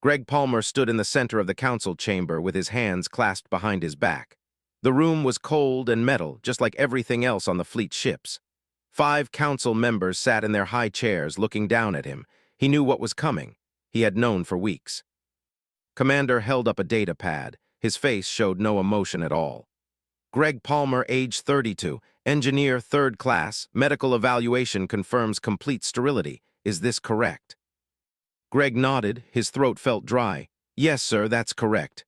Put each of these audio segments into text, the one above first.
Greg Palmer stood in the center of the council chamber with his hands clasped behind his back. The room was cold and metal, just like everything else on the fleet ships. 5 council members sat in their high chairs looking down at him. He knew what was coming. He had known for weeks. Commander held up a data pad. His face showed no emotion at all. Greg Palmer, age 32, engineer 3rd class, medical evaluation confirms complete sterility. Is this correct? Greg nodded. His throat felt dry. Yes, sir, that's correct.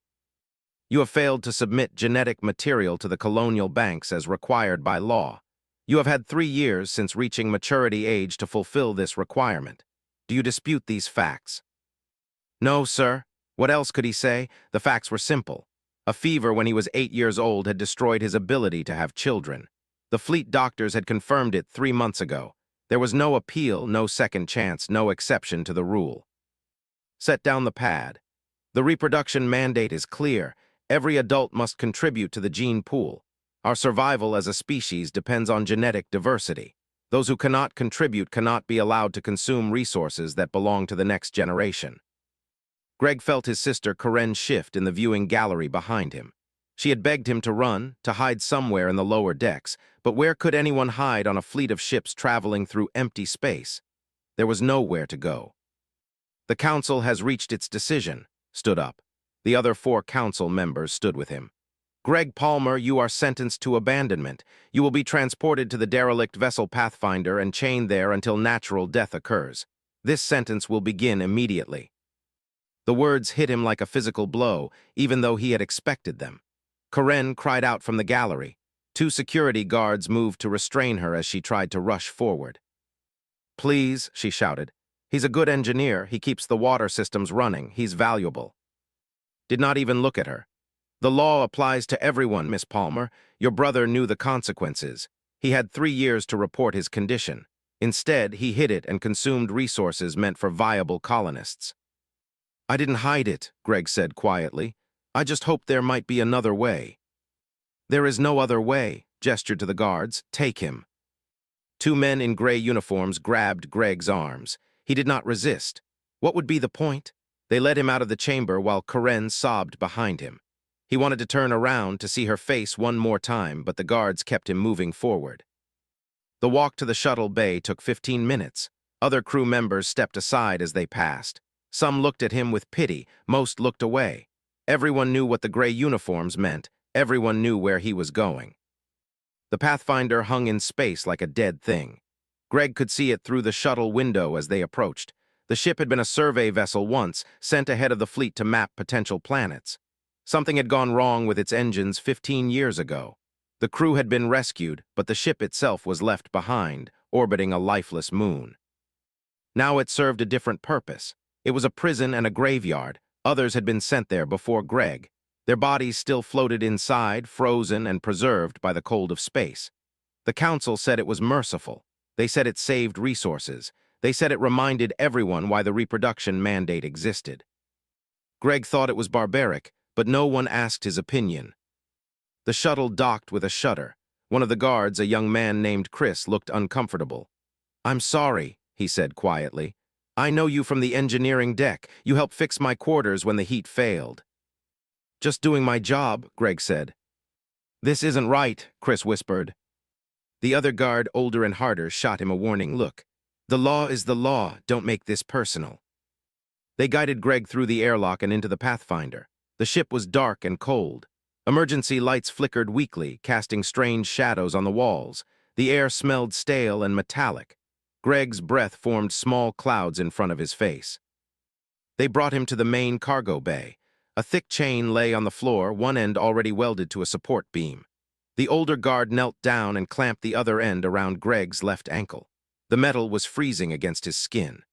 You have failed to submit genetic material to the colonial banks as required by law. You have had 3 years since reaching maturity age to fulfill this requirement. Do you dispute these facts? No, sir. What else could he say? The facts were simple. A fever when he was 8 years old had destroyed his ability to have children. The fleet doctors had confirmed it 3 months ago. There was no appeal, no second chance, no exception to the rule. Set down the pad. The reproduction mandate is clear. Every adult must contribute to the gene pool. Our survival as a species depends on genetic diversity. Those who cannot contribute cannot be allowed to consume resources that belong to the next generation. Greg felt his sister Karen shift in the viewing gallery behind him. She had begged him to run, to hide somewhere in the lower decks, but where could anyone hide on a fleet of ships traveling through empty space? There was nowhere to go. The council has reached its decision. Stood up. The other 4 council members stood with him. Greg Palmer, you are sentenced to abandonment. You will be transported to the derelict vessel Pathfinder and chained there until natural death occurs. This sentence will begin immediately. The words hit him like a physical blow, even though he had expected them. Karen cried out from the gallery. 2 security guards moved to restrain her as she tried to rush forward. Please, she shouted. He's a good engineer. He keeps the water systems running. He's valuable. Did not even look at her. The law applies to everyone, Miss Palmer. Your brother knew the consequences. He had 3 years to report his condition. Instead, he hid it and consumed resources meant for viable colonists. I didn't hide it, Greg said quietly. I just hoped there might be another way. There is no other way, gestured to the guards. Take him. 2 men in gray uniforms grabbed Greg's arms. He did not resist. What would be the point? They led him out of the chamber while Karen sobbed behind him. He wanted to turn around to see her face one more time, but the guards kept him moving forward. The walk to the shuttle bay took 15 minutes. Other crew members stepped aside as they passed. Some looked at him with pity, most looked away. Everyone knew what the gray uniforms meant. Everyone knew where he was going. The Pathfinder hung in space like a dead thing. Greg could see it through the shuttle window as they approached. The ship had been a survey vessel once, sent ahead of the fleet to map potential planets. Something had gone wrong with its engines 15 years ago. The crew had been rescued, but the ship itself was left behind, orbiting a lifeless moon. Now it served a different purpose. It was a prison and a graveyard. Others had been sent there before Greg. Their bodies still floated inside, frozen and preserved by the cold of space. The council said it was merciful. They said it saved resources. They said it reminded everyone why the reproduction mandate existed. Greg thought it was barbaric, but no one asked his opinion. The shuttle docked with a shudder. One of the guards, a young man named Chris, looked uncomfortable. I'm sorry, he said quietly. I know you from the engineering deck. You helped fix my quarters when the heat failed. Just doing my job, Greg said. This isn't right, Chris whispered. The other guard, older and harder, shot him a warning look. The law is the law. Don't make this personal. They guided Greg through the airlock and into the Pathfinder. The ship was dark and cold. Emergency lights flickered weakly, casting strange shadows on the walls. The air smelled stale and metallic. Greg's breath formed small clouds in front of his face. They brought him to the main cargo bay. A thick chain lay on the floor, one end already welded to a support beam. The older guard knelt down and clamped the other end around Greg's left ankle. The metal was freezing against his skin.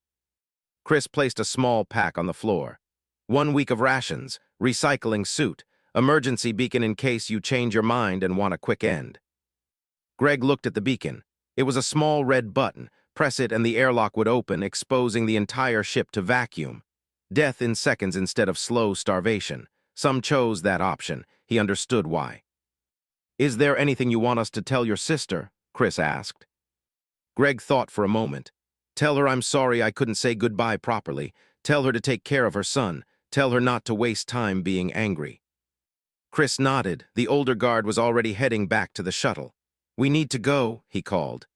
Chris placed a small pack on the floor. 1 week of rations, recycling suit, emergency beacon in case you change your mind and want a quick end. Greg looked at the beacon. It was a small red button. Press it and the airlock would open, exposing the entire ship to vacuum. Death in seconds instead of slow starvation. Some chose that option. He understood why. Is there anything you want us to tell your sister? Chris asked. Greg thought for a moment. Tell her I'm sorry I couldn't say goodbye properly. Tell her to take care of her son. Tell her not to waste time being angry." Chris nodded. The older guard was already heading back to the shuttle. "We need to go," he called.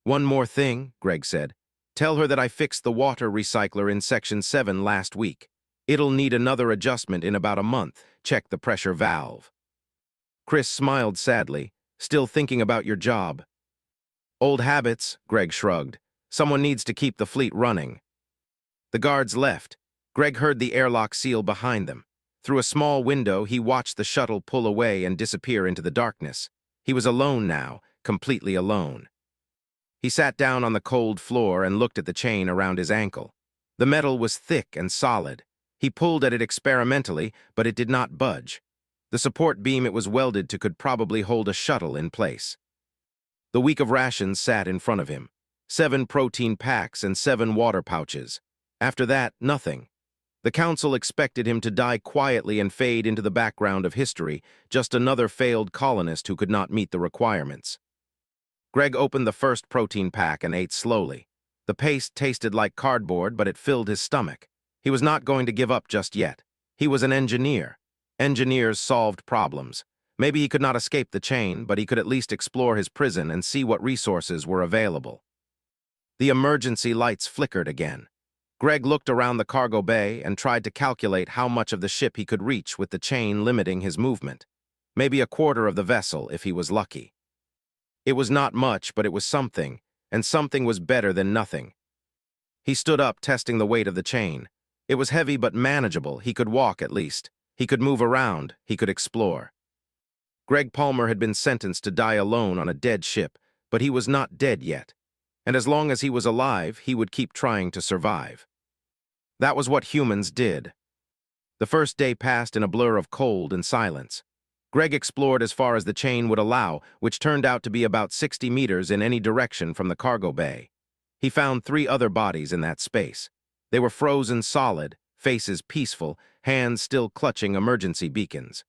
"One more thing," Greg said. "Tell her that I fixed the water recycler in Section 7 last week. It'll need another adjustment in about a month. Check the pressure valve." Chris smiled sadly. "Still thinking about your job?" "Old habits," Greg shrugged. "Someone needs to keep the fleet running." The guards left. Greg heard the airlock seal behind them. Through a small window, he watched the shuttle pull away and disappear into the darkness. He was alone now, completely alone. He sat down on the cold floor and looked at the chain around his ankle. The metal was thick and solid. He pulled at it experimentally, but it did not budge. The support beam it was welded to could probably hold a shuttle in place. The week of rations sat in front of him. 7 protein packs and 7 water pouches. After that, nothing. The council expected him to die quietly and fade into the background of history, just another failed colonist who could not meet the requirements. Greg opened the first protein pack and ate slowly. The paste tasted like cardboard, but it filled his stomach. He was not going to give up just yet. He was an engineer. Engineers solved problems. Maybe he could not escape the chain, but he could at least explore his prison and see what resources were available. The emergency lights flickered again. Greg looked around the cargo bay and tried to calculate how much of the ship he could reach with the chain limiting his movement. Maybe a quarter of the vessel if he was lucky. It was not much, but it was something, and something was better than nothing. He stood up, testing the weight of the chain. It was heavy but manageable. He could walk at least. He could move around. He could explore. Greg Palmer had been sentenced to die alone on a dead ship, but he was not dead yet. And as long as he was alive, he would keep trying to survive. That was what humans did. The first day passed in a blur of cold and silence. Greg explored as far as the chain would allow, which turned out to be about 60 meters in any direction from the cargo bay. He found 3 other bodies in that space. They were frozen solid, faces peaceful, hands still clutching emergency beacons.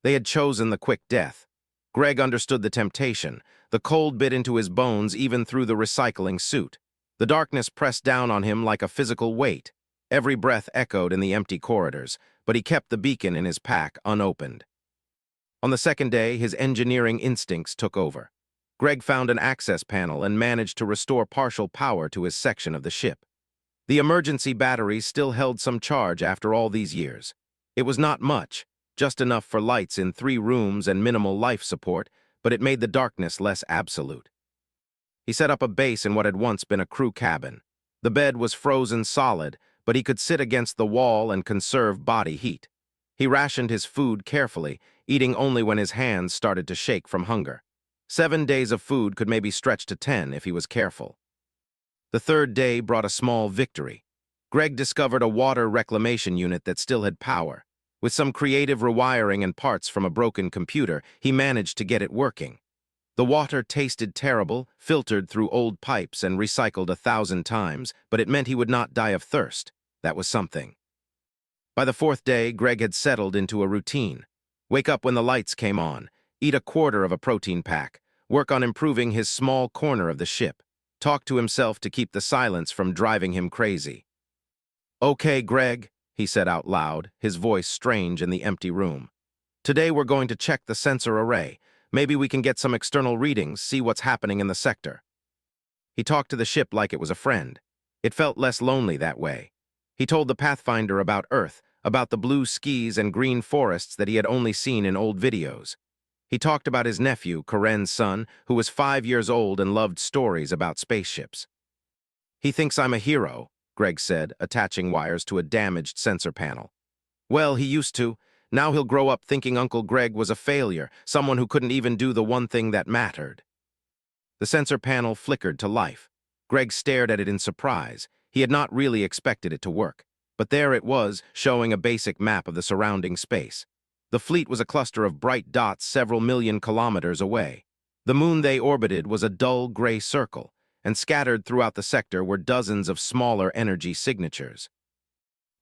They had chosen the quick death. Greg understood the temptation. The cold bit into his bones even through the recycling suit. The darkness pressed down on him like a physical weight. Every breath echoed in the empty corridors, but he kept the beacon in his pack unopened. On the second day, his engineering instincts took over. Greg found an access panel and managed to restore partial power to his section of the ship. The emergency batteries still held some charge after all these years. It was not much, just enough for lights in 3 rooms and minimal life support, but it made the darkness less absolute. He set up a base in what had once been a crew cabin. The bed was frozen solid, but he could sit against the wall and conserve body heat. He rationed his food carefully, eating only when his hands started to shake from hunger. 7 days of food could maybe stretch to 10 if he was careful. The third day brought a small victory. Greg discovered a water reclamation unit that still had power. With some creative rewiring and parts from a broken computer, he managed to get it working. The water tasted terrible, filtered through old pipes and recycled 1,000 times, but it meant he would not die of thirst. That was something. By the 4th day, Greg had settled into a routine. Wake up when the lights came on, eat a quarter of a protein pack, work on improving his small corner of the ship, talk to himself to keep the silence from driving him crazy. "Okay, Greg," he said out loud, his voice strange in the empty room. "Today we're going to check the sensor array. Maybe we can get some external readings, see what's happening in the sector." He talked to the ship like it was a friend. It felt less lonely that way. He told the Pathfinder about Earth, about the blue skies and green forests that he had only seen in old videos. He talked about his nephew, Karen's son, who was 5 years old and loved stories about spaceships. "He thinks I'm a hero," Greg said, attaching wires to a damaged sensor panel. "Well, he used to. Now he'll grow up thinking Uncle Greg was a failure, someone who couldn't even do the one thing that mattered." The sensor panel flickered to life. Greg stared at it in surprise. He had not really expected it to work. But there it was, showing a basic map of the surrounding space. The fleet was a cluster of bright dots several million kilometers away. The moon they orbited was a dull gray circle, and scattered throughout the sector were dozens of smaller energy signatures.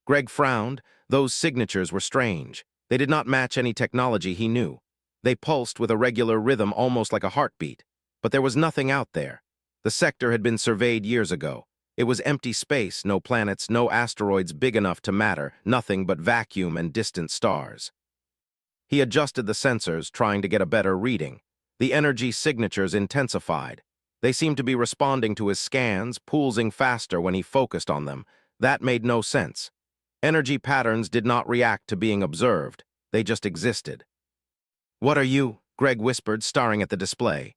Greg frowned. Those signatures were strange. They did not match any technology he knew. They pulsed with a regular rhythm almost like a heartbeat. But there was nothing out there. The sector had been surveyed years ago. It was empty space, no planets, no asteroids big enough to matter, nothing but vacuum and distant stars. He adjusted the sensors, trying to get a better reading. The energy signatures intensified. They seemed to be responding to his scans, pulsing faster when he focused on them. That made no sense. Energy patterns did not react to being observed. They just existed. "What are you?" Greg whispered, staring at the display.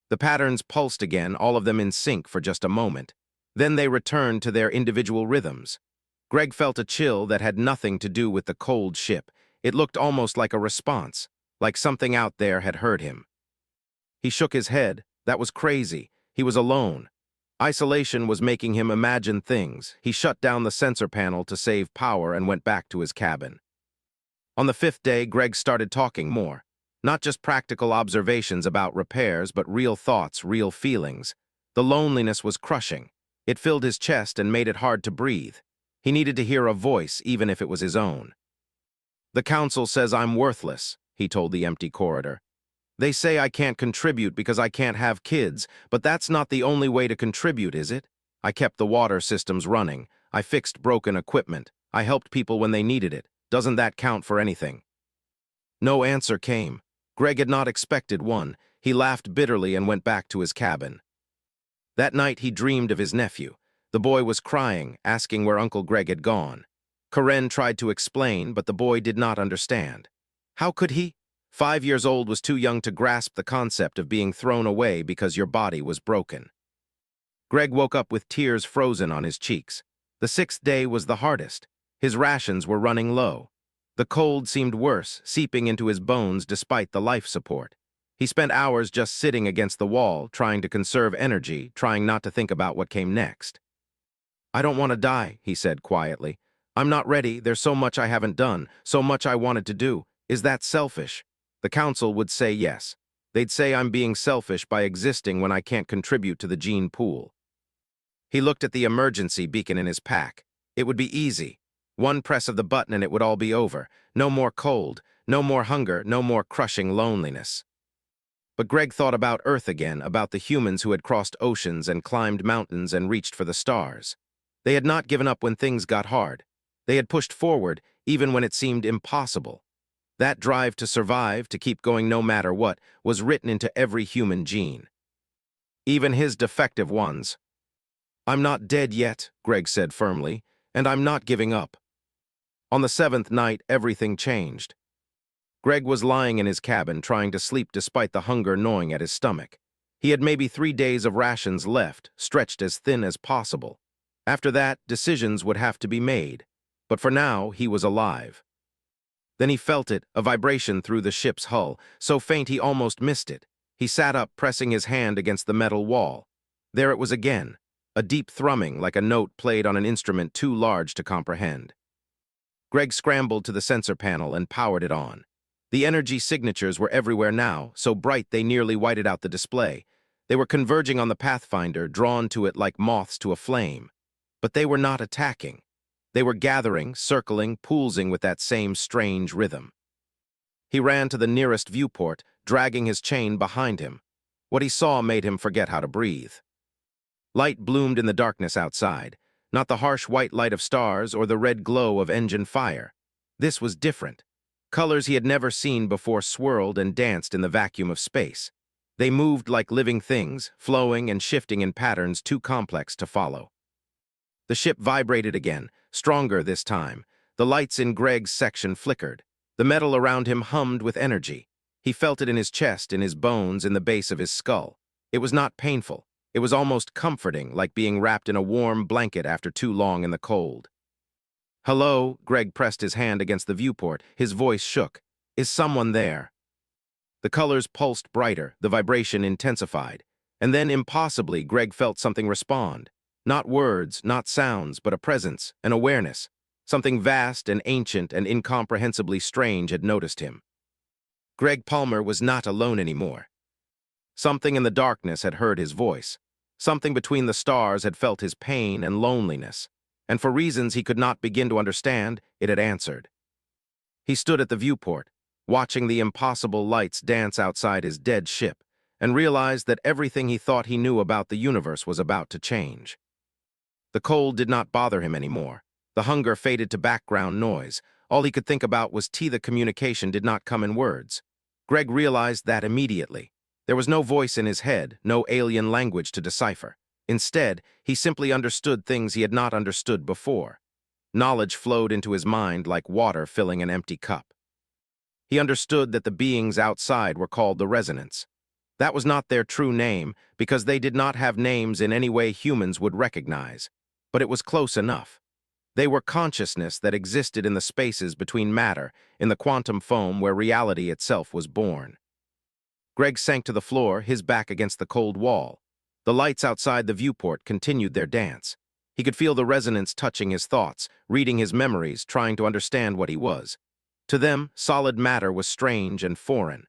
The patterns pulsed again, all of them in sync for just a moment. Then they returned to their individual rhythms. Greg felt a chill that had nothing to do with the cold ship. It looked almost like a response, like something out there had heard him. He shook his head. That was crazy. He was alone. Isolation was making him imagine things. He shut down the sensor panel to save power and went back to his cabin. On the 5th day, Greg started talking more. Not just practical observations about repairs, but real thoughts, real feelings. The loneliness was crushing. It filled his chest and made it hard to breathe. He needed to hear a voice, even if it was his own. "The council says I'm worthless," he told the empty corridor. "They say I can't contribute because I can't have kids, but that's not the only way to contribute, is it? I kept the water systems running. I fixed broken equipment. I helped people when they needed it. Doesn't that count for anything?" No answer came. Greg had not expected one. He laughed bitterly and went back to his cabin. That night he dreamed of his nephew. The boy was crying, asking where Uncle Greg had gone. Karen tried to explain, but the boy did not understand. How could he? 5 years old was too young to grasp the concept of being thrown away because your body was broken. Greg woke up with tears frozen on his cheeks. The 6th day was the hardest. His rations were running low. The cold seemed worse, seeping into his bones despite the life support. He spent hours just sitting against the wall, trying to conserve energy, trying not to think about what came next. "I don't want to die," he said quietly. "I'm not ready. There's so much I haven't done, so much I wanted to do. Is that selfish?" The council would say yes. They'd say I'm being selfish by existing when I can't contribute to the gene pool. He looked at the emergency beacon in his pack. It would be easy. One press of the button and it would all be over. No more cold, no more hunger, no more crushing loneliness. But Greg thought about Earth again, about the humans who had crossed oceans and climbed mountains and reached for the stars. They had not given up when things got hard. They had pushed forward, even when it seemed impossible. That drive to survive, to keep going no matter what, was written into every human gene. Even his defective ones. "I'm not dead yet," Greg said firmly, "and I'm not giving up." On the 7th night, everything changed. Greg was lying in his cabin, trying to sleep despite the hunger gnawing at his stomach. He had maybe 3 days of rations left, stretched as thin as possible. After that, decisions would have to be made. But for now, he was alive. Then he felt it, a vibration through the ship's hull, so faint he almost missed it. He sat up, pressing his hand against the metal wall. There it was again, a deep thrumming like a note played on an instrument too large to comprehend. Greg scrambled to the sensor panel and powered it on. The energy signatures were everywhere now, so bright they nearly whited out the display. They were converging on the Pathfinder, drawn to it like moths to a flame. But they were not attacking. They were gathering, circling, pulsing with that same strange rhythm. He ran to the nearest viewport, dragging his chain behind him. What he saw made him forget how to breathe. Light bloomed in the darkness outside, not the harsh white light of stars or the red glow of engine fire. This was different. Colors he had never seen before swirled and danced in the vacuum of space. They moved like living things, flowing and shifting in patterns too complex to follow. The ship vibrated again, stronger this time. The lights in Greg's section flickered. The metal around him hummed with energy. He felt it in his chest, in his bones, in the base of his skull. It was not painful. It was almost comforting, like being wrapped in a warm blanket after too long in the cold. "Hello?" Greg pressed his hand against the viewport. His voice shook. "Is someone there?" The colors pulsed brighter, the vibration intensified. And then, impossibly, Greg felt something respond. Not words, not sounds, but a presence, an awareness. Something vast and ancient and incomprehensibly strange had noticed him. Greg Palmer was not alone anymore. Something in the darkness had heard his voice. Something between the stars had felt his pain and loneliness. And for reasons he could not begin to understand, it had answered. He stood at the viewport, watching the impossible lights dance outside his dead ship, and realized that everything he thought he knew about the universe was about to change. The cold did not bother him anymore. The hunger faded to background noise. All he could think about was the communication did not come in words. Greg realized that immediately. There was no voice in his head, no alien language to decipher. Instead, he simply understood things he had not understood before. Knowledge flowed into his mind like water filling an empty cup. He understood that the beings outside were called the Resonance. That was not their true name, because they did not have names in any way humans would recognize. But it was close enough. They were consciousness that existed in the spaces between matter, in the quantum foam where reality itself was born. Greg sank to the floor, his back against the cold wall. The lights outside the viewport continued their dance. He could feel the resonance touching his thoughts, reading his memories, trying to understand what he was. To them, solid matter was strange and foreign.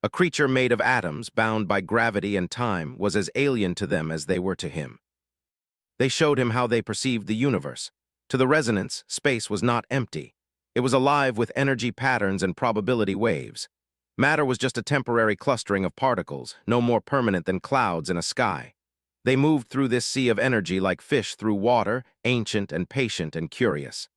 A creature made of atoms, bound by gravity and time, was as alien to them as they were to him. They showed him how they perceived the universe. To the resonance, space was not empty. It was alive with energy patterns and probability waves. Matter was just a temporary clustering of particles, no more permanent than clouds in a sky. They moved through this sea of energy like fish through water, ancient and patient and curious.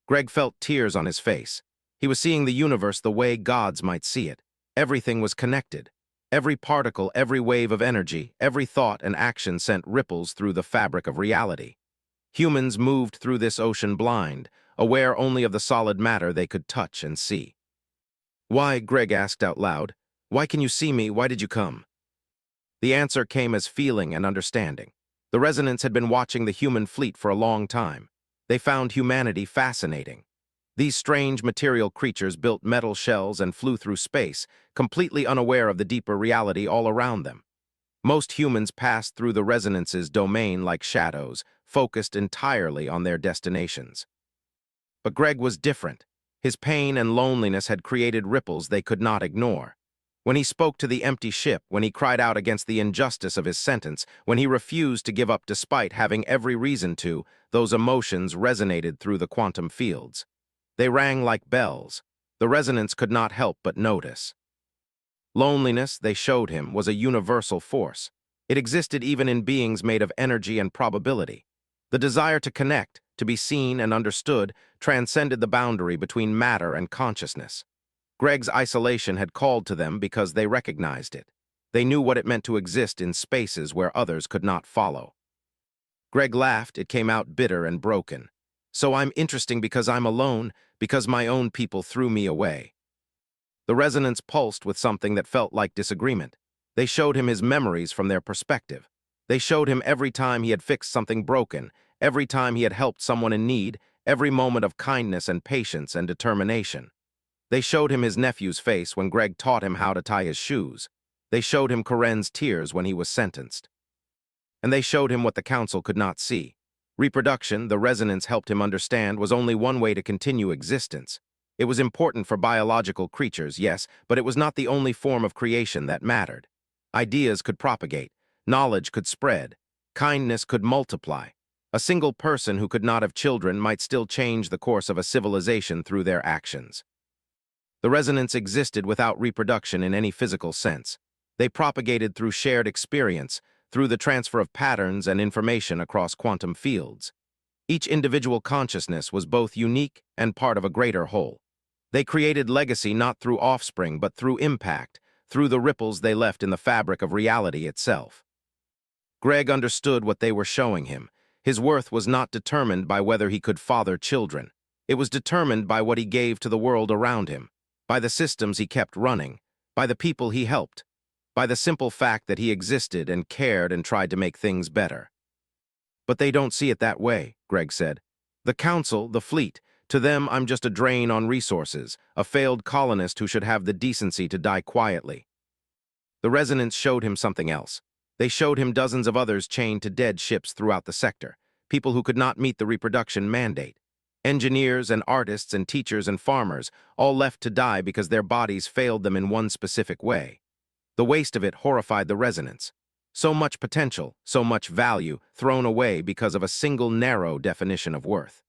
Greg felt tears on his face. He was seeing the universe the way gods might see it. Everything was connected. Every particle, every wave of energy, every thought and action sent ripples through the fabric of reality. Humans moved through this ocean blind, aware only of the solid matter they could touch and see. "Why?" Greg asked out loud. "Why can you see me? Why did you come?" The answer came as feeling and understanding. The Resonance had been watching the human fleet for a long time. They found humanity fascinating. These strange material creatures built metal shells and flew through space, completely unaware of the deeper reality all around them. Most humans passed through the Resonance's domain like shadows, focused entirely on their destinations. But Greg was different. His pain and loneliness had created ripples they could not ignore. When he spoke to the empty ship, when he cried out against the injustice of his sentence, when he refused to give up despite having every reason to, those emotions resonated through the quantum fields. They rang like bells. The Resonance could not help but notice. Loneliness, they showed him, was a universal force. It existed even in beings made of energy and probability. The desire to connect, to be seen and understood, transcended the boundary between matter and consciousness. Greg's isolation had called to them because they recognized it. They knew what it meant to exist in spaces where others could not follow. Greg laughed. It came out bitter and broken. "So I'm interesting because I'm alone, because my own people threw me away." The Resonance pulsed with something that felt like disagreement. They showed him his memories from their perspective. They showed him every time he had fixed something broken, every time he had helped someone in need, every moment of kindness and patience and determination. They showed him his nephew's face when Greg taught him how to tie his shoes. They showed him Karen's tears when he was sentenced. And they showed him what the council could not see. Reproduction, the Resonance helped him understand, was only one way to continue existence. It was important for biological creatures, yes, but it was not the only form of creation that mattered. Ideas could propagate, knowledge could spread, kindness could multiply. A single person who could not have children might still change the course of a civilization through their actions. The Resonance existed without reproduction in any physical sense. They propagated through shared experience, through the transfer of patterns and information across quantum fields. Each individual consciousness was both unique and part of a greater whole. They created legacy not through offspring but through impact, through the ripples they left in the fabric of reality itself. Greg understood what they were showing him. His worth was not determined by whether he could father children. It was determined by what he gave to the world around him, by the systems he kept running, by the people he helped, by the simple fact that he existed and cared and tried to make things better. "But they don't see it that way," Greg said. "The council, the fleet, to them I'm just a drain on resources, a failed colonist who should have the decency to die quietly." The Resonance showed him something else. They showed him dozens of others chained to dead ships throughout the sector, people who could not meet the reproduction mandate. Engineers and artists and teachers and farmers, all left to die because their bodies failed them in one specific way. The waste of it horrified the Resonance. So much potential, so much value, thrown away because of a single narrow definition of worth.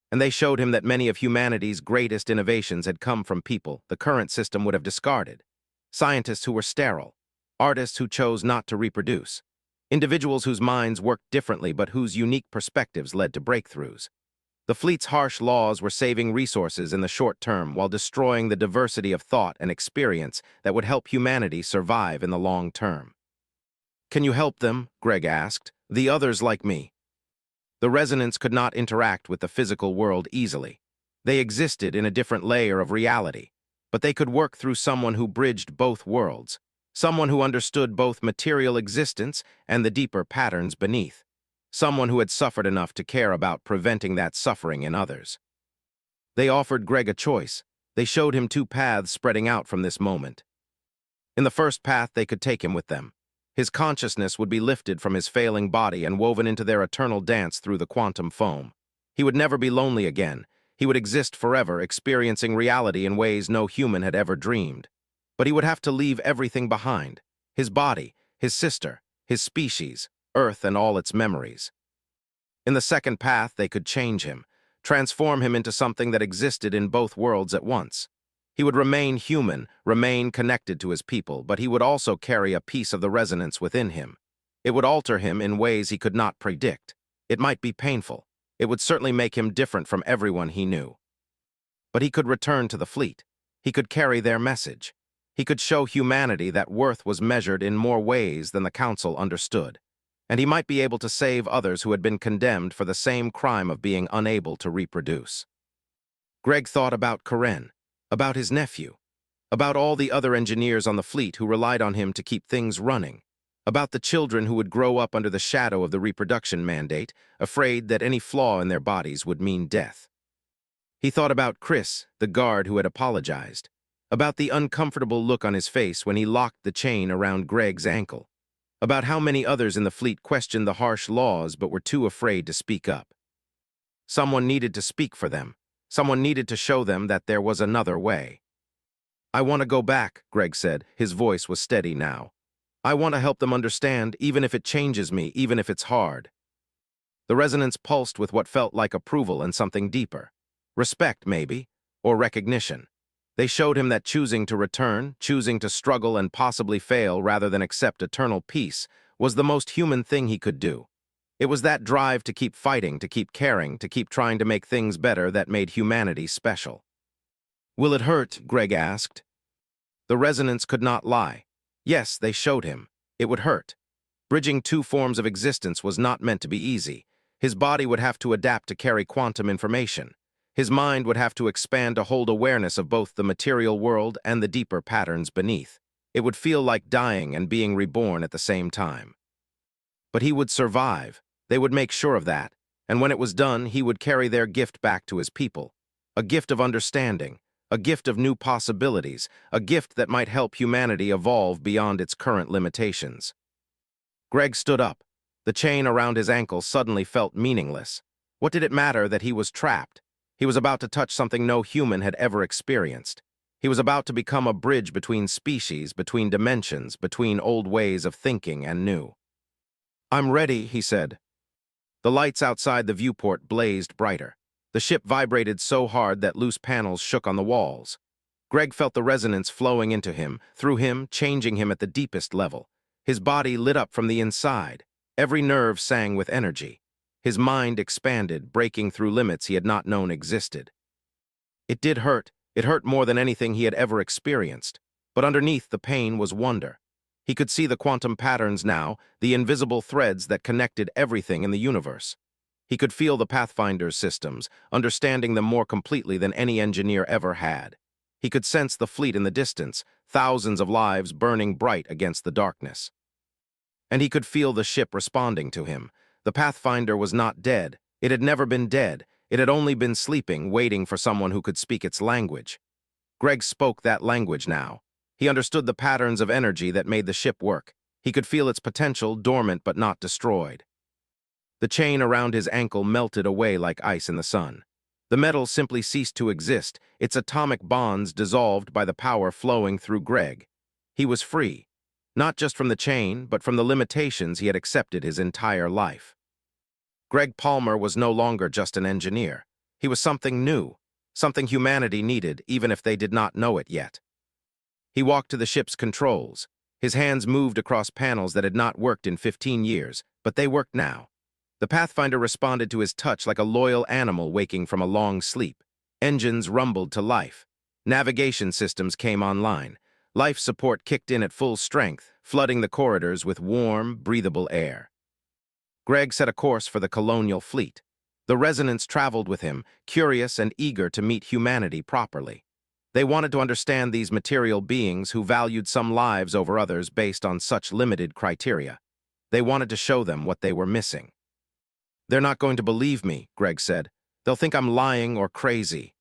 And they showed him that many of humanity's greatest innovations had come from people the current system would have discarded. Scientists who were sterile, artists who chose not to reproduce, Individuals whose minds worked differently but whose unique perspectives led to breakthroughs. The fleet's harsh laws were saving resources in the short term while destroying the diversity of thought and experience that would help humanity survive in the long term. "Can you help them?" Greg asked. "The others like me." The resonance could not interact with the physical world easily. They existed in a different layer of reality, but they could work through someone who bridged both worlds, someone who understood both material existence and the deeper patterns beneath, someone who had suffered enough to care about preventing that suffering in others. They offered Greg a choice. They showed him two paths spreading out from this moment. In the first path, they could take him with them. His consciousness would be lifted from his failing body and woven into their eternal dance through the quantum foam. He would never be lonely again. He would exist forever, experiencing reality in ways no human had ever dreamed. But he would have to leave everything behind: his body, his sister, his species, Earth and all its memories. In the second path, they could change him, transform him into something that existed in both worlds at once. He would remain human, remain connected to his people, but he would also carry a piece of the resonance within him. It would alter him in ways he could not predict. It might be painful. It would certainly make him different from everyone he knew. But he could return to the fleet. He could carry their message. He could show humanity that worth was measured in more ways than the Council understood. And he might be able to save others who had been condemned for the same crime of being unable to reproduce. Greg thought about Karen, about his nephew, about all the other engineers on the fleet who relied on him to keep things running, about the children who would grow up under the shadow of the reproduction mandate, afraid that any flaw in their bodies would mean death. He thought about Chris, the guard who had apologized, about the uncomfortable look on his face when he locked the chain around Greg's ankle, about how many others in the fleet questioned the harsh laws but were too afraid to speak up. Someone needed to speak for them. Someone needed to show them that there was another way. "I want to go back," Greg said. His voice was steady now. "I want to help them understand, even if it changes me, even if it's hard." The resonance pulsed with what felt like approval and something deeper. Respect, maybe, or recognition. They showed him that choosing to return, choosing to struggle and possibly fail rather than accept eternal peace, was the most human thing he could do. It was that drive to keep fighting, to keep caring, to keep trying to make things better that made humanity special. "Will it hurt?" Greg asked. The resonance could not lie. Yes, they showed him. It would hurt. Bridging two forms of existence was not meant to be easy. His body would have to adapt to carry quantum information. His mind would have to expand to hold awareness of both the material world and the deeper patterns beneath. It would feel like dying and being reborn at the same time. But he would survive. They would make sure of that. And when it was done, he would carry their gift back to his people. A gift of understanding, a gift of new possibilities, a gift that might help humanity evolve beyond its current limitations. Greg stood up. The chain around his ankle suddenly felt meaningless. What did it matter that he was trapped? He was about to touch something no human had ever experienced. He was about to become a bridge between species, between dimensions, between old ways of thinking and new. "I'm ready," he said. The lights outside the viewport blazed brighter. The ship vibrated so hard that loose panels shook on the walls. Greg felt the resonance flowing into him, through him, changing him at the deepest level. His body lit up from the inside. Every nerve sang with energy. His mind expanded, breaking through limits he had not known existed. It did hurt. It hurt more than anything he had ever experienced. But underneath the pain was wonder. He could see the quantum patterns now, the invisible threads that connected everything in the universe. He could feel the Pathfinder's systems, understanding them more completely than any engineer ever had. He could sense the fleet in the distance, thousands of lives burning bright against the darkness. And he could feel the ship responding to him. The Pathfinder was not dead. It had never been dead. It had only been sleeping, waiting for someone who could speak its language. Greg spoke that language now. He understood the patterns of energy that made the ship work. He could feel its potential, dormant but not destroyed. The chain around his ankle melted away like ice in the sun. The metal simply ceased to exist, its atomic bonds dissolved by the power flowing through Greg. He was free, not just from the chain, but from the limitations he had accepted his entire life. Greg Palmer was no longer just an engineer. He was something new, something humanity needed, even if they did not know it yet. He walked to the ship's controls. His hands moved across panels that had not worked in 15 years, but they worked now. The Pathfinder responded to his touch like a loyal animal waking from a long sleep. Engines rumbled to life. Navigation systems came online. Life support kicked in at full strength, flooding the corridors with warm, breathable air. Greg set a course for the colonial fleet. The Resonance traveled with him, curious and eager to meet humanity properly. They wanted to understand these material beings who valued some lives over others based on such limited criteria. They wanted to show them what they were missing. "They're not going to believe me," Greg said. "They'll think I'm lying or crazy."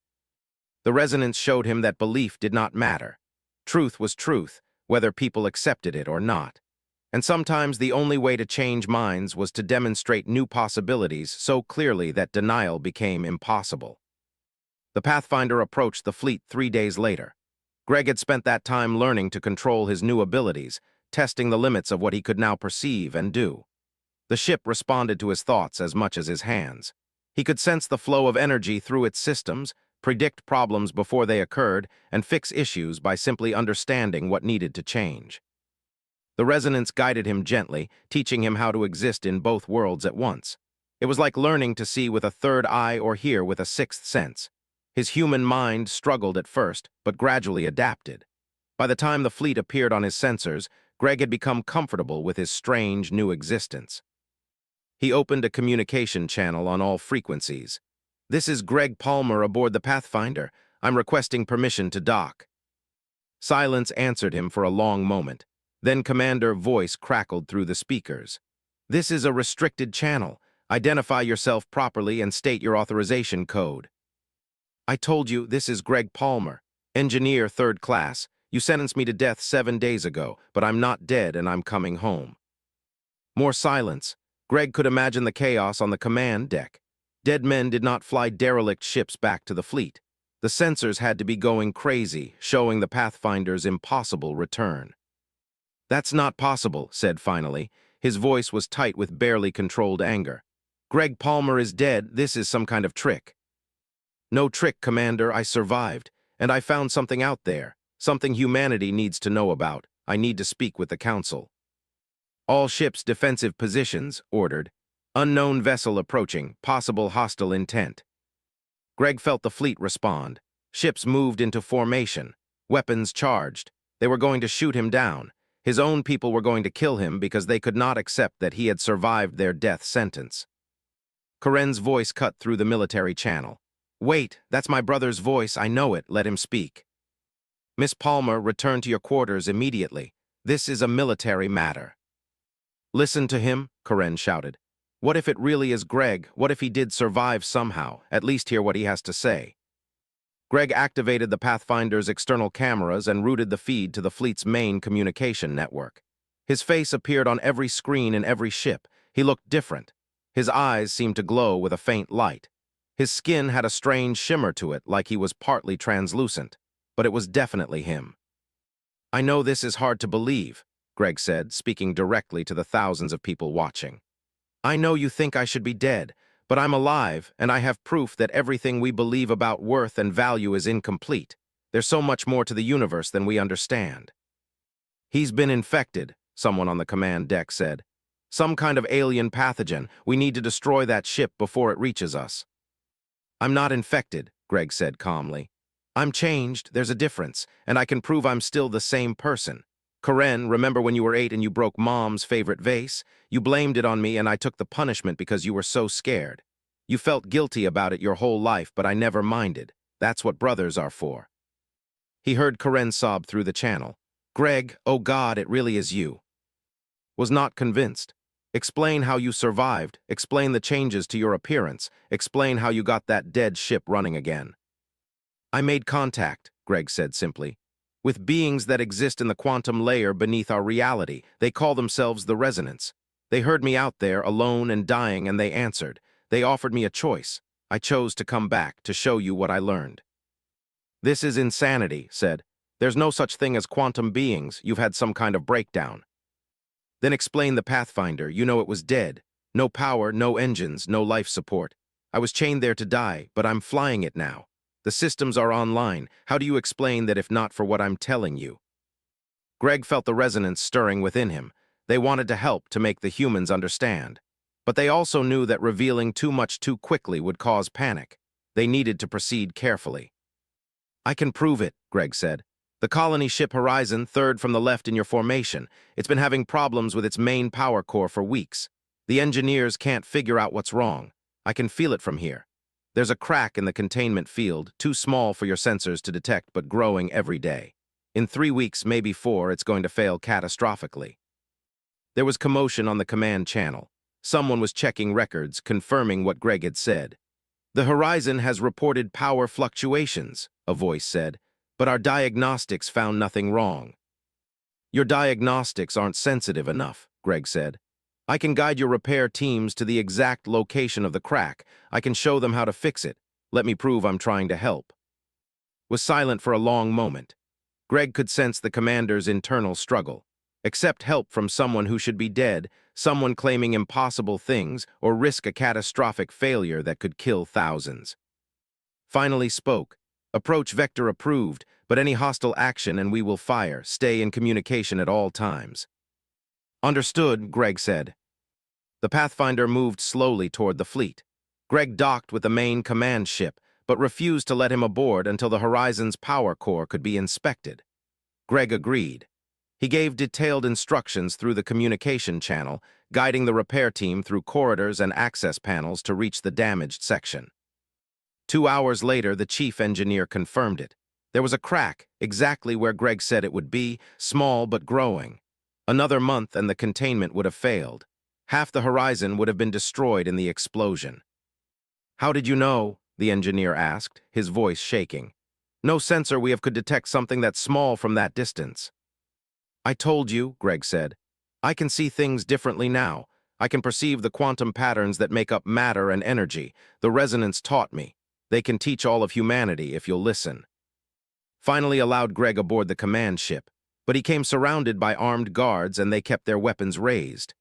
The Resonance showed him that belief did not matter. Truth was truth, whether people accepted it or not. And sometimes the only way to change minds was to demonstrate new possibilities so clearly that denial became impossible. The Pathfinder approached the fleet 3 days later. Greg had spent that time learning to control his new abilities, testing the limits of what he could now perceive and do. The ship responded to his thoughts as much as his hands. He could sense the flow of energy through its systems, predict problems before they occurred, and fix issues by simply understanding what needed to change. The Resonance guided him gently, teaching him how to exist in both worlds at once. It was like learning to see with a third eye or hear with a sixth sense. His human mind struggled at first, but gradually adapted. By the time the fleet appeared on his sensors, Greg had become comfortable with his strange new existence. He opened a communication channel on all frequencies. "This is Greg Palmer aboard the Pathfinder. I'm requesting permission to dock." Silence answered him for a long moment. Then Commander voice crackled through the speakers. "This is a restricted channel. Identify yourself properly and state your authorization code." "I told you, this is Greg Palmer, engineer 3rd class. You sentenced me to death 7 days ago, but I'm not dead and I'm coming home." More silence. Greg could imagine the chaos on the command deck. Dead men did not fly derelict ships back to the fleet. The sensors had to be going crazy, showing the Pathfinder's impossible return. "That's not possible," said finally. His voice was tight with barely controlled anger. "Greg Palmer is dead. This is some kind of trick." "No trick, Commander. I survived. And I found something out there. Something humanity needs to know about. I need to speak with the Council." "All ships defensive positions," ordered. "Unknown vessel approaching. Possible hostile intent." Greg felt the fleet respond. Ships moved into formation. Weapons charged. They were going to shoot him down. His own people were going to kill him because they could not accept that he had survived their death sentence. Karen's voice cut through the military channel. "Wait, that's my brother's voice. I know it. Let him speak." "Miss Palmer, return to your quarters immediately. This is a military matter." "Listen to him," Karen shouted. "What if it really is Greg? What if he did survive somehow? At least hear what he has to say." Greg activated the Pathfinder's external cameras and routed the feed to the fleet's main communication network. His face appeared on every screen in every ship. He looked different. His eyes seemed to glow with a faint light. His skin had a strange shimmer to it, like he was partly translucent. But it was definitely him. "I know this is hard to believe," Greg said, speaking directly to the thousands of people watching. "I know you think I should be dead, but I'm alive, and I have proof that everything we believe about worth and value is incomplete. There's so much more to the universe than we understand." "He's been infected," someone on the command deck said. "Some kind of alien pathogen. We need to destroy that ship before it reaches us." "I'm not infected," Greg said calmly. "I'm changed, there's a difference, and I can prove I'm still the same person. Karen, remember when you were 8 and you broke Mom's favorite vase? You blamed it on me and I took the punishment because you were so scared. You felt guilty about it your whole life, but I never minded. That's what brothers are for." He heard Karen sob through the channel. "Greg, oh God, it really is you." Was not convinced. "Explain how you survived. Explain the changes to your appearance. Explain how you got that dead ship running again." "I made contact," Greg said simply, "with beings that exist in the quantum layer beneath our reality. They call themselves the Resonance. They heard me out there, alone and dying, and they answered. They offered me a choice. I chose to come back to show you what I learned." "This is insanity," said. "There's no such thing as quantum beings. You've had some kind of breakdown." "Then explain the Pathfinder. You know it was dead. No power, no engines, no life support. I was chained there to die, but I'm flying it now. The systems are online. How do you explain that if not for what I'm telling you?" Greg felt the resonance stirring within him. They wanted to help to make the humans understand. But they also knew that revealing too much too quickly would cause panic. They needed to proceed carefully. "I can prove it," Greg said. "The colony ship Horizon, third from the left in your formation. It's been having problems with its main power core for weeks. The engineers can't figure out what's wrong. I can feel it from here. There's a crack in the containment field, too small for your sensors to detect but growing every day. In 3 weeks, maybe 4, it's going to fail catastrophically." There was commotion on the command channel. Someone was checking records, confirming what Greg had said. "The Horizon has reported power fluctuations," a voice said, "but our diagnostics found nothing wrong." "Your diagnostics aren't sensitive enough," Greg said. "I can guide your repair teams to the exact location of the crack. I can show them how to fix it. Let me prove I'm trying to help." Was silent for a long moment. Greg could sense the commander's internal struggle. Accept help from someone who should be dead, someone claiming impossible things, or risk a catastrophic failure that could kill thousands. Finally spoke. "Approach vector approved, but any hostile action and we will fire. Stay in communication at all times." "Understood," Greg said. The Pathfinder moved slowly toward the fleet. Greg docked with the main command ship, but refused to let him aboard until the Horizon's power core could be inspected. Greg agreed. He gave detailed instructions through the communication channel, guiding the repair team through corridors and access panels to reach the damaged section. 2 hours later, the chief engineer confirmed it. There was a crack, exactly where Greg said it would be, small but growing. Another month and the containment would have failed. Half the Horizon would have been destroyed in the explosion. "How did you know?" the engineer asked, his voice shaking. "No sensor we have could detect something that small from that distance." "I told you," Greg said. "I can see things differently now. I can perceive the quantum patterns that make up matter and energy. The resonance taught me. They can teach all of humanity if you'll listen." Finally allowed Greg aboard the command ship, but he came surrounded by armed guards and they kept their weapons raised.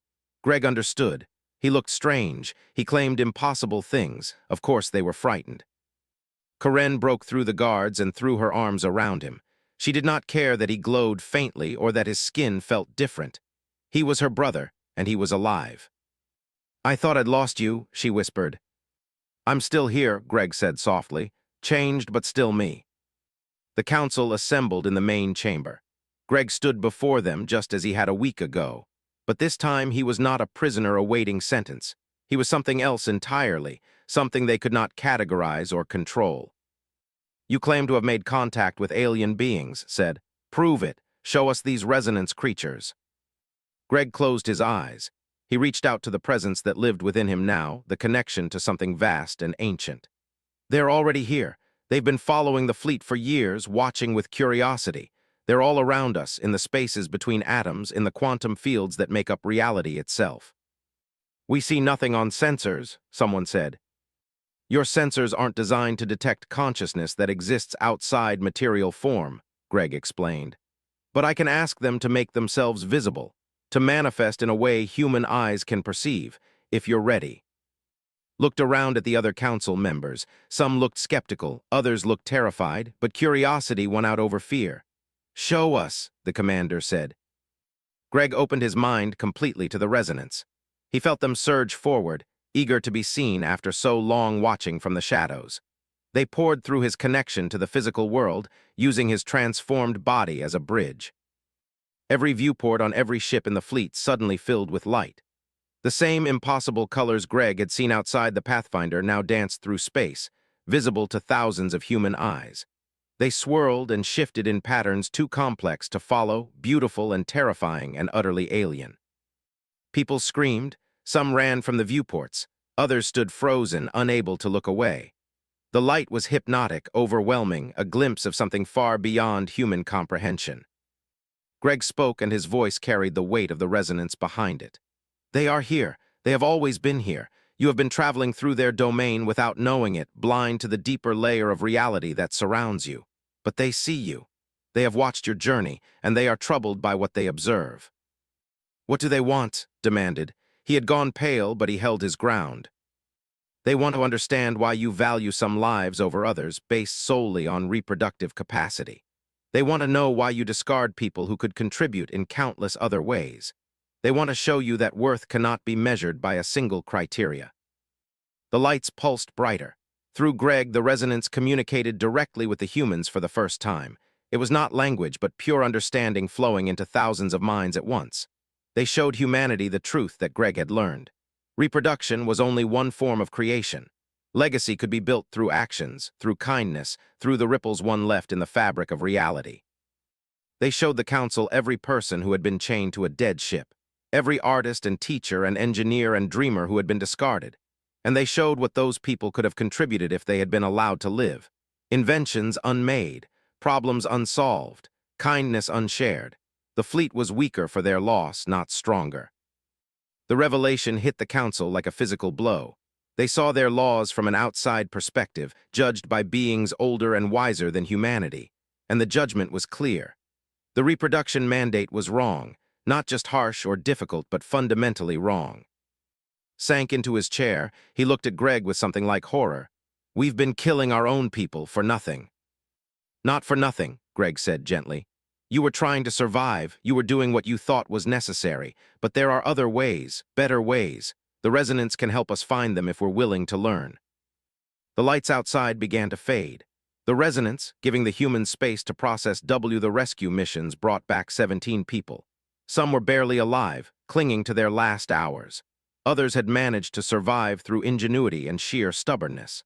Greg understood. He looked strange. He claimed impossible things. Of course they were frightened. Karen broke through the guards and threw her arms around him. She did not care that he glowed faintly or that his skin felt different. He was her brother, and he was alive. "I thought I'd lost you," she whispered. "I'm still here," Greg said softly. "Changed, but still me." The council assembled in the main chamber. Greg stood before them just as he had a week ago. But this time he was not a prisoner awaiting sentence. He was something else entirely, something they could not categorize or control. "You claim to have made contact with alien beings," said. "Prove it. Show us these resonance creatures." Greg closed his eyes. He reached out to the presence that lived within him now, the connection to something vast and ancient. "They're already here. They've been following the fleet for years, watching with curiosity. They're all around us, in the spaces between atoms, in the quantum fields that make up reality itself." "We see nothing on sensors," someone said. "Your sensors aren't designed to detect consciousness that exists outside material form," Greg explained. "But I can ask them to make themselves visible, to manifest in a way human eyes can perceive, if you're ready." Looked around at the other council members. Some looked skeptical, others looked terrified, but curiosity won out over fear. "Show us," the commander said. Greg opened his mind completely to the resonance. He felt them surge forward, eager to be seen after so long watching from the shadows. They poured through his connection to the physical world, using his transformed body as a bridge. Every viewport on every ship in the fleet suddenly filled with light. The same impossible colors Greg had seen outside the Pathfinder now danced through space, visible to thousands of human eyes. They swirled and shifted in patterns too complex to follow, beautiful and terrifying and utterly alien. People screamed. Some ran from the viewports. Others stood frozen, unable to look away. The light was hypnotic, overwhelming, a glimpse of something far beyond human comprehension. Greg spoke, and his voice carried the weight of the resonance behind it. "They are here. They have always been here. You have been traveling through their domain without knowing it, blind to the deeper layer of reality that surrounds you. But they see you. They have watched your journey, and they are troubled by what they observe." "What do they want?" demanded. He had gone pale, but he held his ground. "They want to understand why you value some lives over others, based solely on reproductive capacity. They want to know why you discard people who could contribute in countless other ways. They want to show you that worth cannot be measured by a single criteria. The lights pulsed brighter. Through Greg, the resonance communicated directly with the humans for the first time. It was not language, but pure understanding flowing into thousands of minds at once. They showed humanity the truth that Greg had learned. Reproduction was only one form of creation. Legacy could be built through actions, through kindness, through the ripples one left in the fabric of reality. They showed the council every person who had been chained to a dead ship, every artist and teacher and engineer and dreamer who had been discarded. And they showed what those people could have contributed if they had been allowed to live. Inventions unmade, problems unsolved, kindness unshared. The fleet was weaker for their loss, not stronger. The revelation hit the council like a physical blow. They saw their laws from an outside perspective, judged by beings older and wiser than humanity. And the judgment was clear. The reproduction mandate was wrong, not just harsh or difficult, but fundamentally wrong. Sank into his chair, he looked at Greg with something like horror. We've been killing our own people for nothing. Not for nothing, Greg said gently. You were trying to survive, you were doing what you thought was necessary, but there are other ways, better ways. The resonance can help us find them if we're willing to learn. The lights outside began to fade. The resonance, giving the humans space to process the rescue missions, brought back 17 people. Some were barely alive, clinging to their last hours. Others had managed to survive through ingenuity and sheer stubbornness.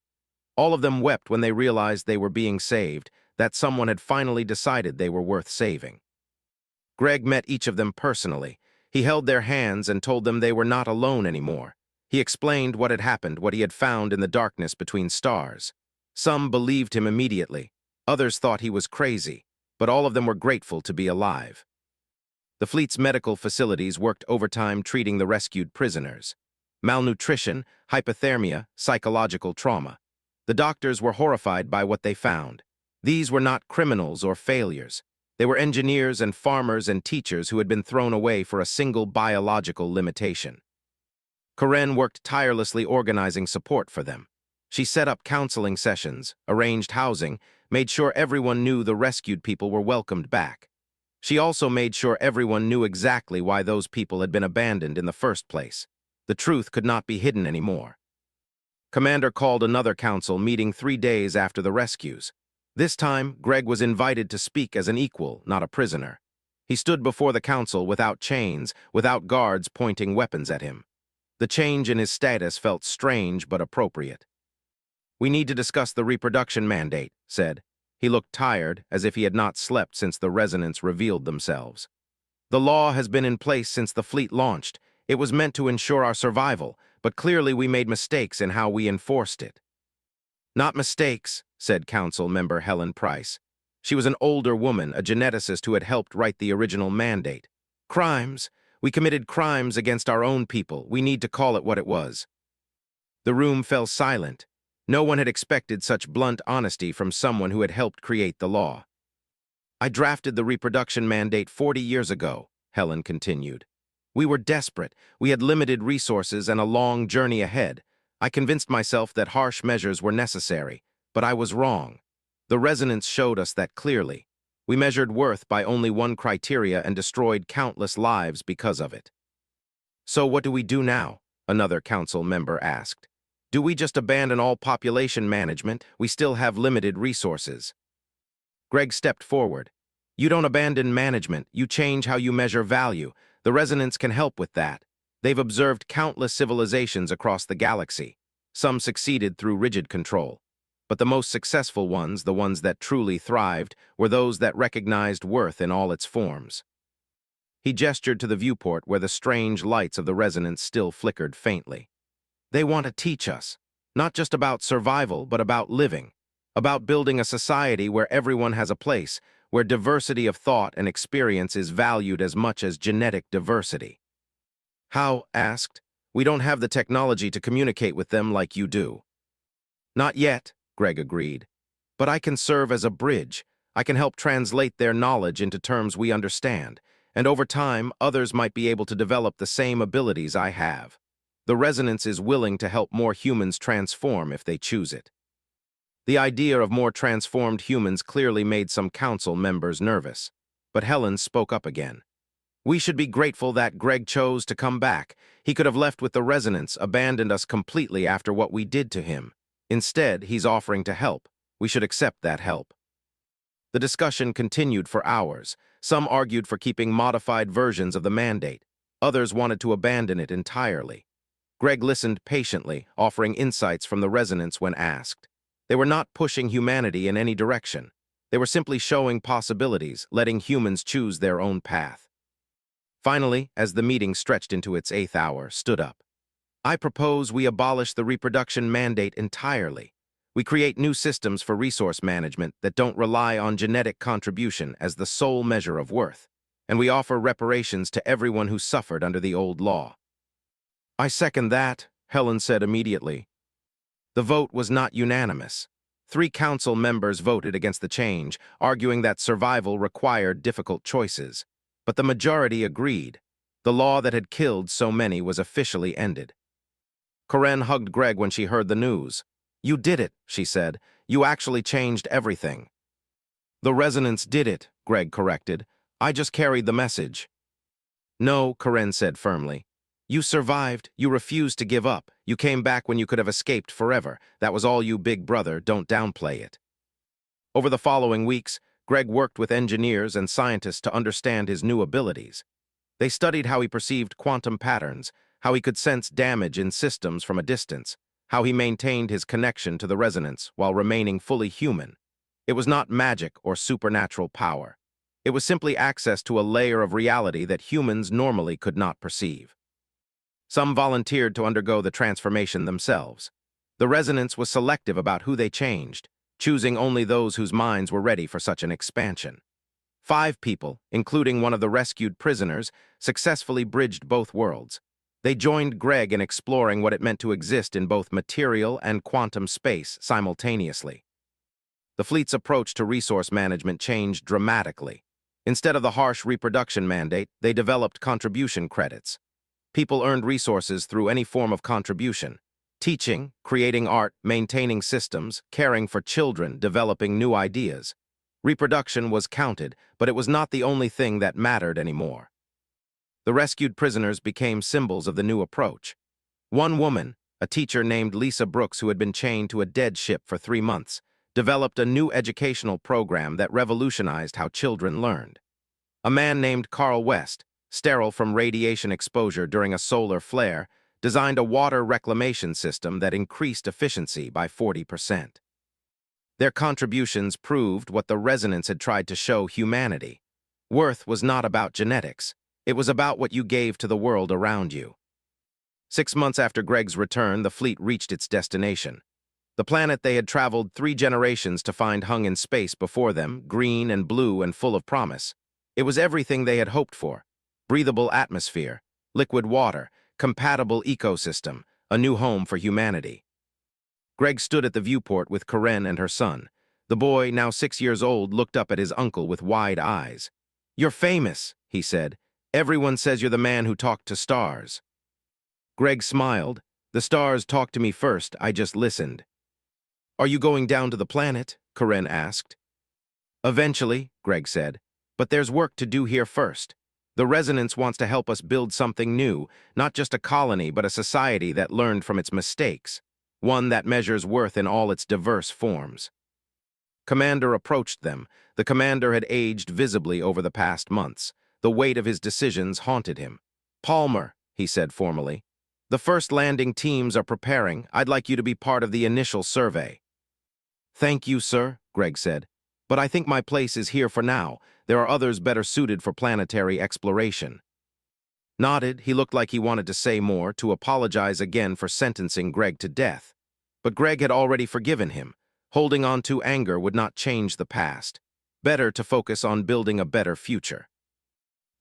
All of them wept when they realized they were being saved, that someone had finally decided they were worth saving. Greg met each of them personally. He held their hands and told them they were not alone anymore. He explained what had happened, what he had found in the darkness between stars. Some believed him immediately. Others thought he was crazy, but all of them were grateful to be alive. The fleet's medical facilities worked overtime treating the rescued prisoners. Malnutrition, hypothermia, psychological trauma. The doctors were horrified by what they found. These were not criminals or failures. They were engineers and farmers and teachers who had been thrown away for a single biological limitation. Karen worked tirelessly organizing support for them. She set up counseling sessions, arranged housing, made sure everyone knew the rescued people were welcomed back. She also made sure everyone knew exactly why those people had been abandoned in the first place. The truth could not be hidden anymore. Commander called another council meeting 3 days after the rescues. This time, Greg was invited to speak as an equal, not a prisoner. He stood before the council without chains, without guards pointing weapons at him. The change in his status felt strange but appropriate. We need to discuss the reproduction mandate, said. He looked tired, as if he had not slept since the resonance revealed themselves. The law has been in place since the fleet launched. It was meant to ensure our survival, but clearly we made mistakes in how we enforced it. Not mistakes, said Council Member Helen Price. She was an older woman, a geneticist who had helped write the original mandate. Crimes. We committed crimes against our own people. We need to call it what it was. The room fell silent. No one had expected such blunt honesty from someone who had helped create the law. I drafted the reproduction mandate 40 years ago, Helen continued. We were desperate. We had limited resources and a long journey ahead. I convinced myself that harsh measures were necessary, but I was wrong. The resonance showed us that clearly. We measured worth by only one criteria and destroyed countless lives because of it. So what do we do now? Another council member asked. Do we just abandon all population management? We still have limited resources. Greg stepped forward. You don't abandon management, you change how you measure value. The resonance can help with that. They've observed countless civilizations across the galaxy. Some succeeded through rigid control. But the most successful ones, the ones that truly thrived, were those that recognized worth in all its forms. He gestured to the viewport where the strange lights of the resonance still flickered faintly. They want to teach us, not just about survival, but about living, about building a society where everyone has a place, where diversity of thought and experience is valued as much as genetic diversity. How? Asked. We don't have the technology to communicate with them like you do. Not yet, Greg agreed. But I can serve as a bridge. I can help translate their knowledge into terms we understand, and over time, others might be able to develop the same abilities I have. The resonance is willing to help more humans transform if they choose it. The idea of more transformed humans clearly made some council members nervous. But Helen spoke up again. We should be grateful that Greg chose to come back. He could have left with the resonance, abandoned us completely after what we did to him. Instead, he's offering to help. We should accept that help. The discussion continued for hours. Some argued for keeping modified versions of the mandate. Others wanted to abandon it entirely. Greg listened patiently, offering insights from the resonance when asked. They were not pushing humanity in any direction. They were simply showing possibilities, letting humans choose their own path. Finally, as the meeting stretched into its 8th hour, stood up. I propose we abolish the reproduction mandate entirely. We create new systems for resource management that don't rely on genetic contribution as the sole measure of worth, and we offer reparations to everyone who suffered under the old law. I second that, Helen said immediately. The vote was not unanimous. 3 council members voted against the change, arguing that survival required difficult choices. But the majority agreed. The law that had killed so many was officially ended. Corinne hugged Greg when she heard the news. You did it, she said. You actually changed everything. The resonance did it, Greg corrected. I just carried the message. No, Corinne said firmly. You survived. You refused to give up. You came back when you could have escaped forever. That was all you, big brother. Don't downplay it. Over the following weeks, Greg worked with engineers and scientists to understand his new abilities. They studied how he perceived quantum patterns, how he could sense damage in systems from a distance, how he maintained his connection to the resonance while remaining fully human. It was not magic or supernatural power. It was simply access to a layer of reality that humans normally could not perceive. Some volunteered to undergo the transformation themselves. The resonance was selective about who they changed, choosing only those whose minds were ready for such an expansion. 5 people, including one of the rescued prisoners, successfully bridged both worlds. They joined Greg in exploring what it meant to exist in both material and quantum space simultaneously. The fleet's approach to resource management changed dramatically. Instead of the harsh reproduction mandate, they developed contribution credits. People earned resources through any form of contribution. Teaching, creating art, maintaining systems, caring for children, developing new ideas. Reproduction was counted, but it was not the only thing that mattered anymore. The rescued prisoners became symbols of the new approach. One woman, a teacher named Lisa Brooks who had been chained to a dead ship for 3 months, developed a new educational program that revolutionized how children learned. A man named Carl West, sterile from radiation exposure during a solar flare, designed a water reclamation system that increased efficiency by 40%. Their contributions proved what the resonance had tried to show humanity. Worth was not about genetics. It was about what you gave to the world around you. 6 months after Greg's return, the fleet reached its destination. The planet they had traveled 3 generations to find hung in space before them, green and blue and full of promise. It was everything they had hoped for. Breathable atmosphere, liquid water, compatible ecosystem, a new home for humanity. Greg stood at the viewport with Corinne and her son. The boy, now 6 years old, looked up at his uncle with wide eyes. You're famous, he said. Everyone says you're the man who talked to stars. Greg smiled. The stars talked to me first, I just listened. Are you going down to the planet? Corinne asked. Eventually, Greg said. But there's work to do here first. The resonance wants to help us build something new, not just a colony, but a society that learned from its mistakes, one that measures worth in all its diverse forms. Commander approached them. The commander had aged visibly over the past months. The weight of his decisions haunted him. Palmer, he said formally, the first landing teams are preparing. I'd like you to be part of the initial survey. Thank you, sir, Greg said. But I think my place is here for now. There are others better suited for planetary exploration. Nodded, he looked like he wanted to say more, to apologize again for sentencing Greg to death. But Greg had already forgiven him. Holding on to anger would not change the past. Better to focus on building a better future.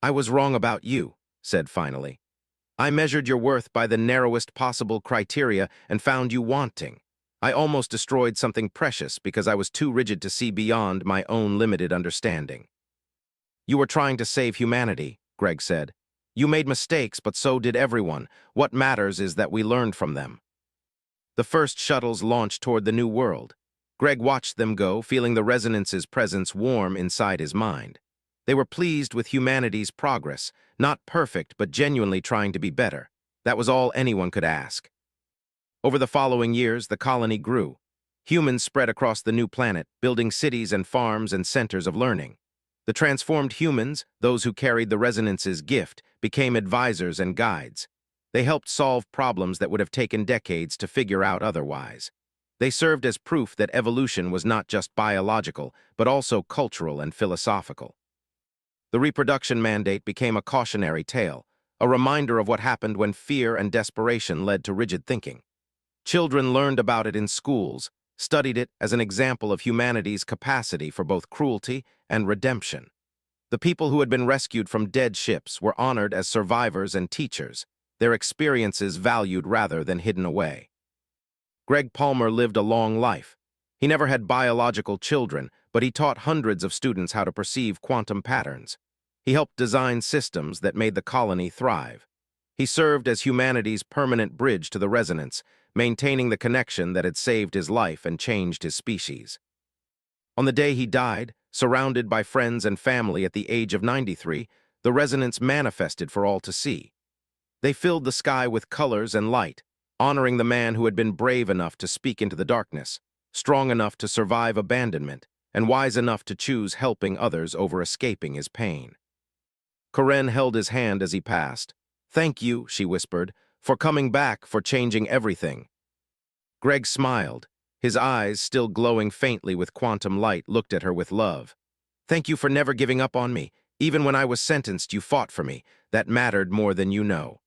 I was wrong about you, said finally. I measured your worth by the narrowest possible criteria and found you wanting. I almost destroyed something precious because I was too rigid to see beyond my own limited understanding. You were trying to save humanity, Greg said. You made mistakes, but so did everyone. What matters is that we learned from them. The first shuttles launched toward the new world. Greg watched them go, feeling the resonance's presence warm inside his mind. They were pleased with humanity's progress, not perfect but genuinely trying to be better. That was all anyone could ask. Over the following years, the colony grew. Humans spread across the new planet, building cities and farms and centers of learning. The transformed humans, those who carried the resonance's gift, became advisors and guides. They helped solve problems that would have taken decades to figure out otherwise. They served as proof that evolution was not just biological, but also cultural and philosophical. The reproduction mandate became a cautionary tale, a reminder of what happened when fear and desperation led to rigid thinking. Children learned about it in schools, studied it as an example of humanity's capacity for both cruelty and redemption. The people who had been rescued from dead ships were honored as survivors and teachers, their experiences valued rather than hidden away. Greg Palmer lived a long life. He never had biological children, but he taught hundreds of students how to perceive quantum patterns. He helped design systems that made the colony thrive. He served as humanity's permanent bridge to the resonance, maintaining the connection that had saved his life and changed his species. On the day he died, surrounded by friends and family at the age of 93, the resonance manifested for all to see. They filled the sky with colors and light, honoring the man who had been brave enough to speak into the darkness, strong enough to survive abandonment, and wise enough to choose helping others over escaping his pain. Karen held his hand as he passed. "Thank you," she whispered, "for coming back, for changing everything." Greg smiled. His eyes, still glowing faintly with quantum light, looked at her with love. "Thank you for never giving up on me. Even when I was sentenced, you fought for me. That mattered more than you know."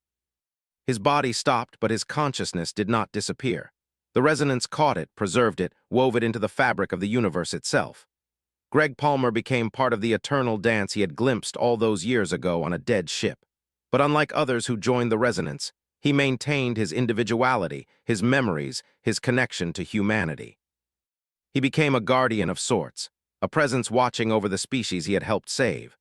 His body stopped, but his consciousness did not disappear. The resonance caught it, preserved it, wove it into the fabric of the universe itself. Greg Palmer became part of the eternal dance he had glimpsed all those years ago on a dead ship. But unlike others who joined the resonance, he maintained his individuality, his memories, his connection to humanity. He became a guardian of sorts, a presence watching over the species he had helped save.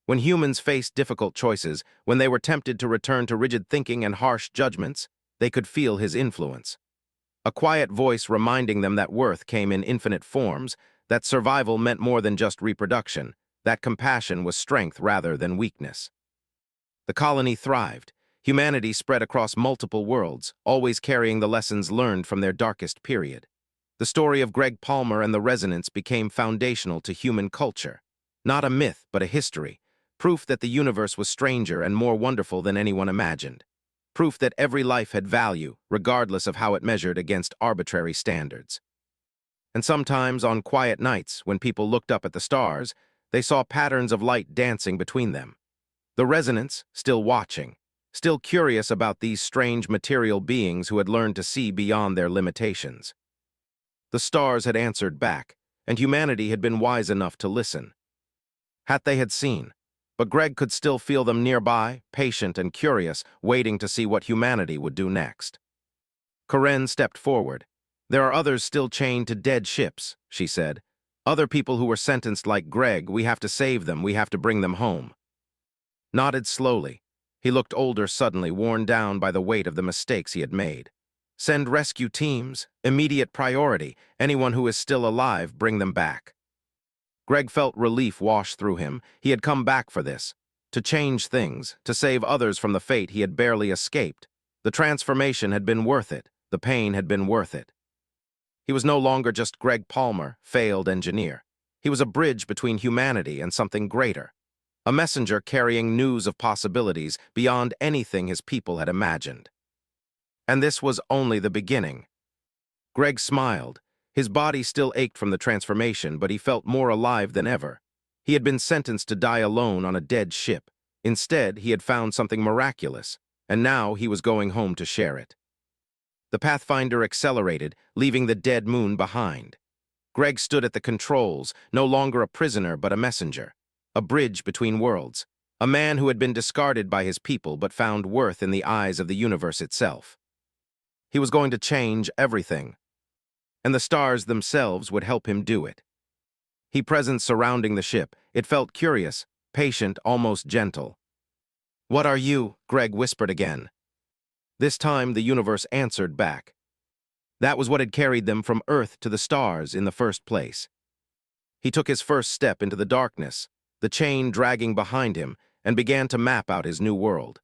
When humans faced difficult choices, when they were tempted to return to rigid thinking and harsh judgments, they could feel his influence. A quiet voice reminding them that worth came in infinite forms, that survival meant more than just reproduction, that compassion was strength rather than weakness. The colony thrived. Humanity spread across multiple worlds, always carrying the lessons learned from their darkest period. The story of Greg Palmer and the resonance became foundational to human culture. Not a myth, but a history. Proof that the universe was stranger and more wonderful than anyone imagined. Proof that every life had value, regardless of how it measured against arbitrary standards. And sometimes, on quiet nights, when people looked up at the stars, they saw patterns of light dancing between them. The resonance, still watching, still curious about these strange material beings who had learned to see beyond their limitations. The stars had answered back, and humanity had been wise enough to listen. They had seen, but Greg could still feel them nearby, patient and curious, waiting to see what humanity would do next. Karen stepped forward. "There are others still chained to dead ships," she said. "Other people who were sentenced like Greg. We have to save them. We have to bring them home." Nodded slowly. He looked older suddenly, worn down by the weight of the mistakes he had made. "Send rescue teams. Immediate priority. Anyone who is still alive, bring them back." Greg felt relief wash through him. He had come back for this. To change things, to save others from the fate he had barely escaped. The transformation had been worth it. The pain had been worth it. He was no longer just Greg Palmer, failed engineer. He was a bridge between humanity and something greater. A messenger carrying news of possibilities beyond anything his people had imagined. And this was only the beginning. Greg smiled. His body still ached from the transformation, but he felt more alive than ever. He had been sentenced to die alone on a dead ship. Instead, he had found something miraculous, and now he was going home to share it. The Pathfinder accelerated, leaving the dead moon behind. Greg stood at the controls, no longer a prisoner but a messenger. A bridge between worlds. A man who had been discarded by his people but found worth in the eyes of the universe itself. He was going to change everything. And the stars themselves would help him do it. He presence surrounding the ship. It felt curious, patient, almost gentle. "What are you?" Greg whispered again. This time the universe answered back. That was what had carried them from Earth to the stars in the first place. He took his first step into the darkness, the chain dragging behind him, and began to map out his new world.